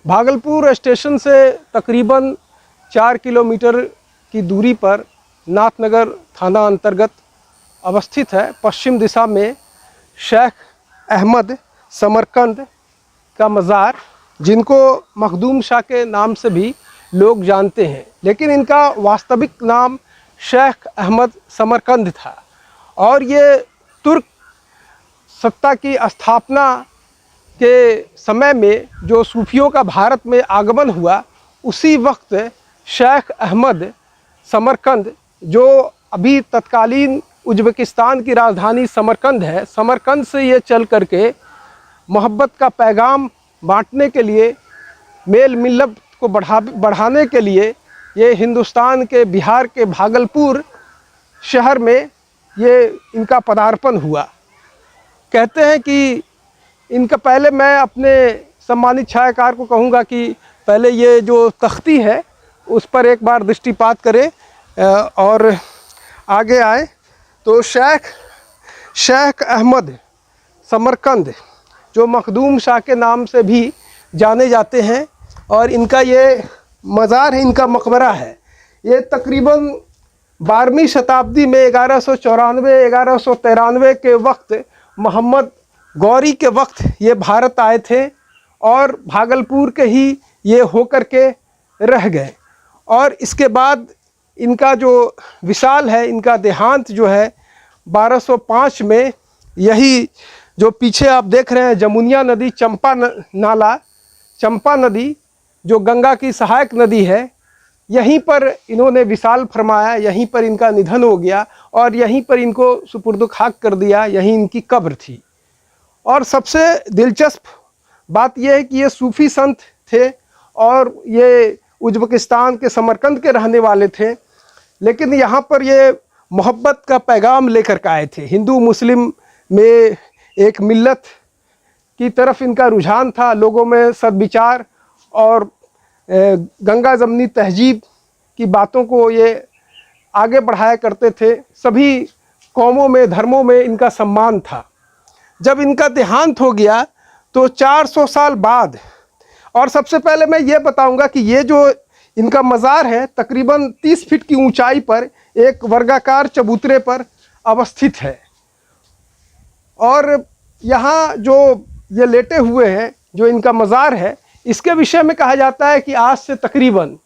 Bhagalpur station से तकरीबन 4 kilometre की दूरी पर नाथनगर थाना अंतर्गत अवस्थित है। पश्चिम दिशा में शेख अहमद समरकंद का मज़ार, जिनको मखदूम शाह के नाम से भी लोग जानते हैं, लेकिन इनका वास्तविक नाम शेख अहमद समरकंद था। और ये तुर्क सत्ता की स्थापना के समय में जो सूफियों का भारत में आगमन हुआ, उसी वक्त शेख अहमद समरकंद, जो अभी तत्कालीन उज़्बेकिस्तान की राजधानी समरकंद है, समरकंद से ये चल करके मोहब्बत का पैगाम बांटने के लिए, मेल मिलत को बढ़ाने के लिए ये हिंदुस्तान के बिहार के भागलपुर शहर में ये इनका पदार्पण हुआ। कहते हैं कि इनका, पहले मैं अपने सम्मानित छायाकार को कहूँगा कि पहले ये जो तख्ती है उस पर एक बार दृष्टिपात करें और आगे आए। तो शेख अहमद समरकंद जो मखदूम शाह के नाम से भी जाने जाते हैं, और इनका ये मज़ार है, इनका मकबरा है। ये तकरीबन 12वीं शताब्दी में 1194-1193 के वक्त मोहम्मद गौरी के वक्त ये भारत आए थे और भागलपुर के ही ये होकर के रह गए। और इसके बाद इनका जो विशाल है, इनका देहांत जो है 1205 में, यही जो पीछे आप देख रहे हैं जमुनिया नदी, चंपा नदी जो गंगा की सहायक नदी है, यहीं पर इन्होंने विशाल फरमाया, यहीं पर इनका निधन हो गया और यहीं पर इनको सुपुर्द खाक कर दिया, यहीं इनकी कब्र थी। और सबसे दिलचस्प बात यह है कि ये सूफ़ी संत थे और ये उज़्बेकिस्तान के समरकंद के रहने वाले थे, लेकिन यहाँ पर ये मोहब्बत का पैगाम लेकर के आए थे। हिंदू मुस्लिम में एक मिल्लत की तरफ इनका रुझान था, लोगों में सद्विचार और गंगा जमनी तहजीब की बातों को ये आगे बढ़ाया करते थे। सभी कौमों में, धर्मों में इनका सम्मान था। जब इनका देहांत हो गया तो 400 साल बाद, और सबसे पहले मैं ये बताऊंगा कि ये जो इनका मज़ार है तकरीबन 30 फीट की ऊंचाई पर एक वर्गाकार चबूतरे पर अवस्थित है। और यहाँ जो ये लेटे हुए हैं, जो इनका मज़ार है, इसके विषय में कहा जाता है कि आज से तकरीबन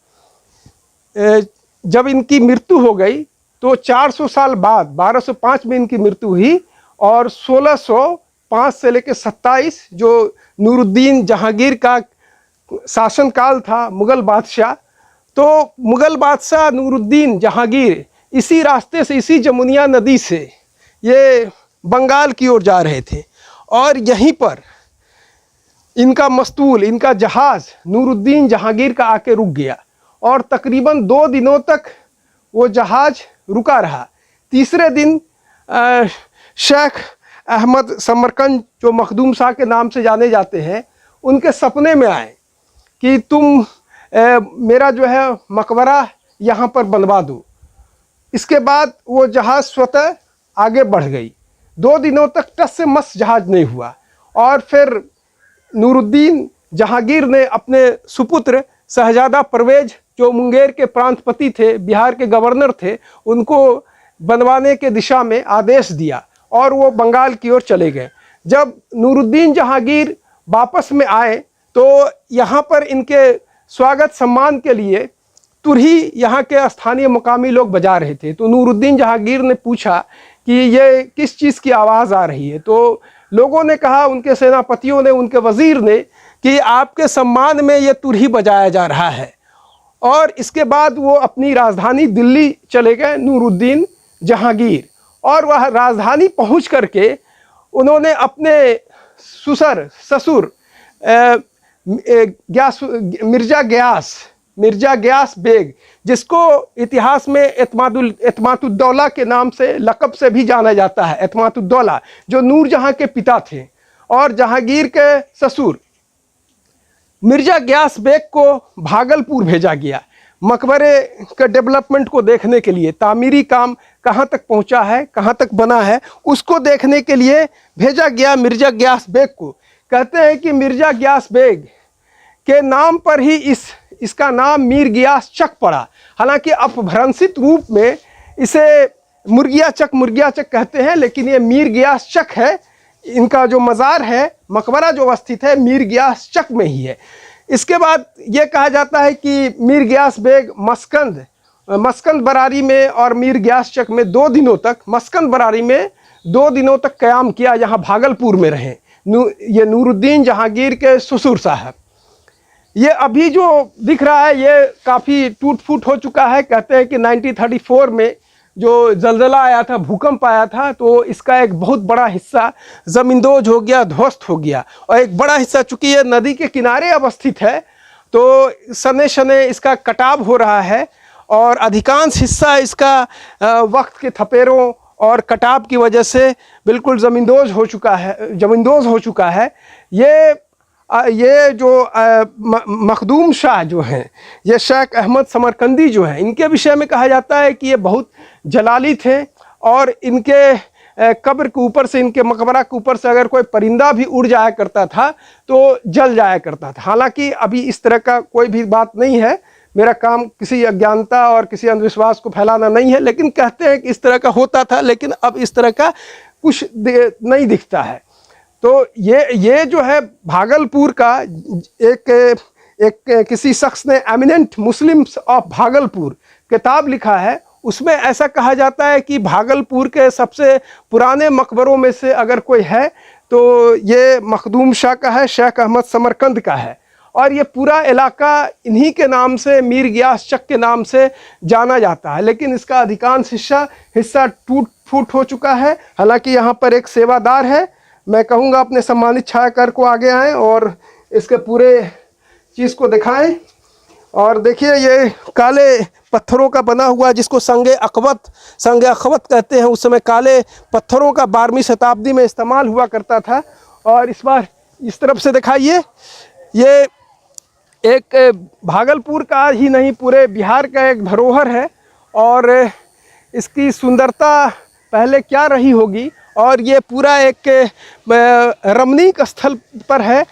जब इनकी मृत्यु हो गई तो 400 साल बाद 1205 में इनकी मृत्यु हुई, और 1605 से लेकर 27 जो नूरुद्दीन जहांगीर का शासनकाल था, मुग़ल बादशाह, तो मुग़ल बादशाह नूरुद्दीन जहांगीर इसी रास्ते से, इसी जमुनिया नदी से ये बंगाल की ओर जा रहे थे, और यहीं पर इनका मस्तूल, इनका जहाज़ नूरुद्दीन जहांगीर का आके रुक गया, और तकरीबन 2 दिनों तक वो जहाज़ रुका रहा। तीसरे दिन शेख अहमद समरकंद जो मखदूम शाह के नाम से जाने जाते हैं, उनके सपने में आए कि तुम मेरा जो है मकबरा यहाँ पर बनवा दो। इसके बाद वो जहाज़ स्वतः आगे बढ़ गई। 2 दिनों तक टस से मस जहाज़ नहीं हुआ, और फिर नूरुद्दीन जहांगीर ने अपने सुपुत्र शहजादा परवेज जो मुंगेर के प्रांतपति थे, बिहार के गवर्नर थे, उनको बनवाने के दिशा में आदेश दिया और वो बंगाल की ओर चले गए। जब नूरुद्दीन जहांगीर वापस में आए तो यहाँ पर इनके स्वागत सम्मान के लिए तुरही यहाँ के स्थानीय मुकामी लोग बजा रहे थे। तो नूरुद्दीन जहांगीर ने पूछा कि ये किस चीज़ की आवाज़ आ रही है। तो लोगों ने कहा, उनके सेनापतियों ने, उनके वज़ीर ने, कि आपके सम्मान में ये तुरही बजाया जा रहा है। और इसके बाद वो अपनी राजधानी दिल्ली चले गए नूरुद्दीन जहांगीर, और वह राजधानी पहुंच करके उन्होंने अपने ससुर मिर्ज़ा गियास बेग, जिसको इतिहास में एतमादुद्दौला के नाम से, लक़ब से भी जाना जाता है, एतमादुद्दौला, जो नूरजहाँ के पिता थे, और जहांगीर के ससुर मिर्ज़ा गियास बेग को भागलपुर भेजा गया मकबरे के डेवलपमेंट को देखने के लिए। तामीरी काम कहाँ तक पहुँचा है, कहाँ तक बना है, उसको देखने के लिए भेजा गया मिर्ज़ा गियास बेग को। कहते हैं कि मिर्ज़ा गियास बेग के नाम पर ही इसका नाम मीर गियास चक पड़ा। हालांकि अपभ्रंशित रूप में इसे मुर्गिया चक कहते हैं, लेकिन ये मीर गियास चक है। इनका जो मज़ार है, मकबरा जो अवस्थित है, मीर गियास चक में ही है। इसके बाद ये कहा जाता है कि मीर गियास बेग मस्कंद बरारी में और मीर गियास चक में 2 दिनों तक, मस्कंद बरारी में 2 दिनों तक क़याम किया, यहाँ भागलपुर में रहे। ये नूरुद्दीन जहांगीर के ससुर साहब। ये अभी जो दिख रहा है ये काफ़ी टूट फूट हो चुका है। कहते हैं कि 1934 में जो जलजला आया था, भूकंप आया था, तो इसका एक बहुत बड़ा हिस्सा ज़मींदोज हो गया, ध्वस्त हो गया। और एक बड़ा हिस्सा, चूँकि ये नदी के किनारे अवस्थित है, तो शनै शनै इसका कटाव हो रहा है और अधिकांश हिस्सा इसका वक्त के थपेरों और कटाव की वजह से बिल्कुल ज़मींदोज हो चुका है। ये जो मखदूम शाह जो हैं, ये शेख अहमद समरकंदी जो हैं, इनके विषय में कहा जाता है कि ये बहुत जलाली थे और इनके कब्र के ऊपर से, इनके मकबरा के ऊपर से अगर कोई परिंदा भी उड़ जाया करता था तो जल जाया करता था। हालांकि अभी इस तरह का कोई भी बात नहीं है, मेरा काम किसी अज्ञानता और किसी अंधविश्वास को फैलाना नहीं है, लेकिन कहते हैं कि इस तरह का होता था, लेकिन अब इस तरह का कुछ नहीं दिखता है। तो ये जो है भागलपुर का एक किसी शख्स ने एमिनेंट मुस्लिम्स ऑफ भागलपुर किताब लिखा है, उसमें ऐसा कहा जाता है कि भागलपुर के सबसे पुराने मकबरों में से अगर कोई है तो ये मखदूम शाह का है, शेख अहमद समरकंद का है। और ये पूरा इलाका इन्हीं के नाम से, मीर गियास चक के नाम से जाना जाता है, लेकिन इसका अधिकांश हिस्सा टूट फूट हो चुका है। हालांकि यहाँ पर एक सेवादार है, मैं कहूँगा अपने सम्मानित छायाकार को आगे आएँ और इसके पूरे चीज़ को दिखाएं। और देखिए ये काले पत्थरों का बना हुआ, जिसको संग अखवत कहते हैं, उस समय काले पत्थरों का 12वीं शताब्दी में इस्तेमाल हुआ करता था। और इस बार इस तरफ से दिखाइए, ये एक भागलपुर का ही नहीं पूरे बिहार का एक धरोहर है और इसकी सुंदरता पहले क्या रही होगी। और ये पूरा एक रमणीक स्थल पर है,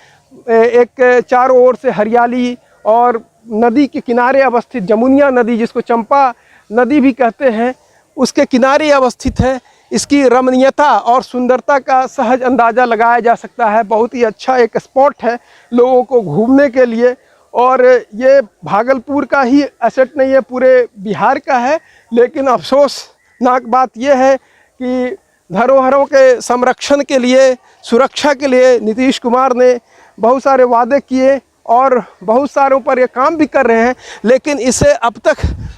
एक चारों ओर से हरियाली और नदी के किनारे अवस्थित जमुनिया नदी, जिसको चंपा नदी भी कहते हैं, उसके किनारे अवस्थित है। इसकी रमणीयता और सुंदरता का सहज अंदाज़ा लगाया जा सकता है। बहुत ही अच्छा एक स्पॉट है लोगों को घूमने के लिए। और ये भागलपुर का ही एसेट नहीं है, पूरे बिहार का है। लेकिन अफसोसनाक बात यह है कि धरोहरों के संरक्षण के लिए, सुरक्षा के लिए नीतीश कुमार ने बहुत सारे वादे किए और बहुत सारों पर ये काम भी कर रहे हैं, लेकिन इसे अब तक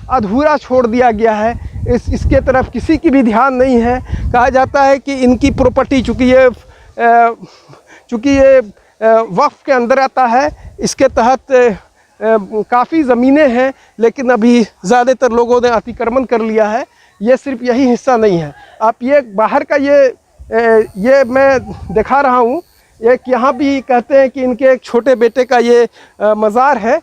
अधूरा छोड़ दिया गया है। इसके तरफ किसी की भी ध्यान नहीं है। कहा जाता है कि इनकी प्रॉपर्टी, चूँकि ये वक्फ के अंदर आता है, इसके तहत काफ़ी ज़मीनें हैं, लेकिन अभी ज़्यादातर लोगों ने अतिक्रमण कर लिया है। ये सिर्फ यही हिस्सा नहीं है, आप ये बाहर का ये मैं दिखा रहा हूँ। एक यहाँ भी कहते हैं कि इनके एक छोटे बेटे का ये मज़ार है।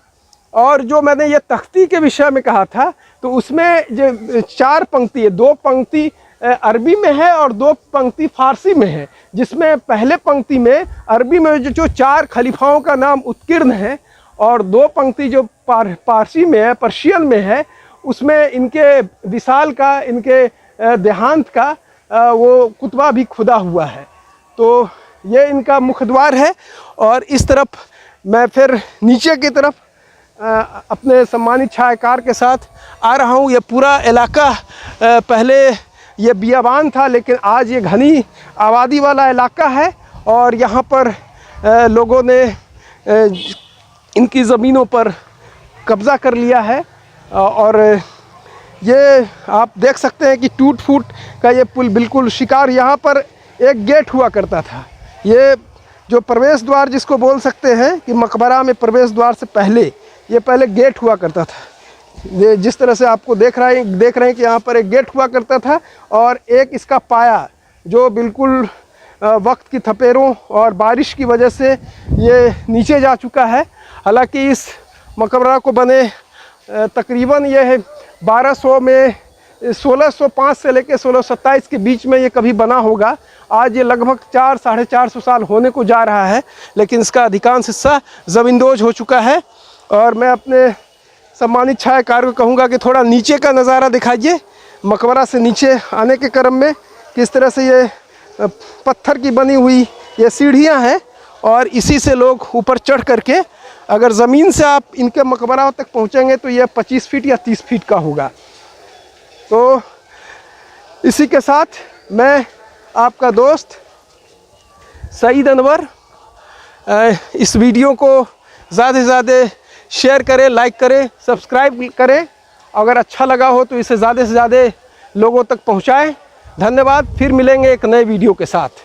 और जो मैंने ये तख्ती के विषय में कहा था, तो उसमें जो 4 पंक्ति है, 2 पंक्ति अरबी में है और 2 पंक्ति फ़ारसी में है। जिसमें पहले पंक्ति में अरबी में जो 4 खलीफाओं का नाम उत्कीर्ण है, और 2 पंक्ति जो पारसी में है, पर्शियन में है, उसमें इनके विशाल का, इनके देहांत का वो कुतबा भी खुदा हुआ है। तो ये इनका मुख्य द्वार है। और इस तरफ मैं फिर नीचे की तरफ अपने सम्मानित छायाकार के साथ आ रहा हूँ। ये पूरा इलाका पहले ये बियाबान था, लेकिन आज ये घनी आबादी वाला इलाका है और यहाँ पर लोगों ने इनकी ज़मीनों पर कब्ज़ा कर लिया है। और ये आप देख सकते हैं कि टूट फूट का ये पुल बिल्कुल शिकार। यहाँ पर एक गेट हुआ करता था, ये जो प्रवेश द्वार जिसको बोल सकते हैं कि मकबरा में प्रवेश द्वार से पहले ये पहले गेट हुआ करता था। ये जिस तरह से आपको देख रहे हैं कि यहाँ पर एक गेट हुआ करता था और एक इसका पाया जो बिल्कुल वक्त की थपेरों और बारिश की वजह से ये नीचे जा चुका है। हालांकि इस मकबरा को बने तकरीबन ये 1200 में 1605 से लेकर 1627 के बीच में ये कभी बना होगा। आज ये लगभग 400-450 साल होने को जा रहा है, लेकिन इसका अधिकांश हिस्सा ज़मींदोज़ हो चुका है। और मैं अपने सम्मानित छायाकार को कहूँगा कि थोड़ा नीचे का नज़ारा दिखाइए, मकबरा से नीचे आने के क्रम में किस तरह से ये पत्थर की बनी हुई ये सीढ़ियाँ हैं, और इसी से लोग ऊपर चढ़ करके, अगर ज़मीन से आप इनके मकबरा तक पहुँचेंगे तो ये 25 फीट या 30 फीट का होगा। तो इसी के साथ मैं आपका दोस्त सईद अनवर, इस वीडियो को ज़्यादा से ज़्यादा शेयर करें, लाइक करें, सब्सक्राइब करें। अगर अच्छा लगा हो तो इसे ज़्यादा से ज़्यादा लोगों तक पहुँचाएँ। धन्यवाद। फिर मिलेंगे एक नए वीडियो के साथ।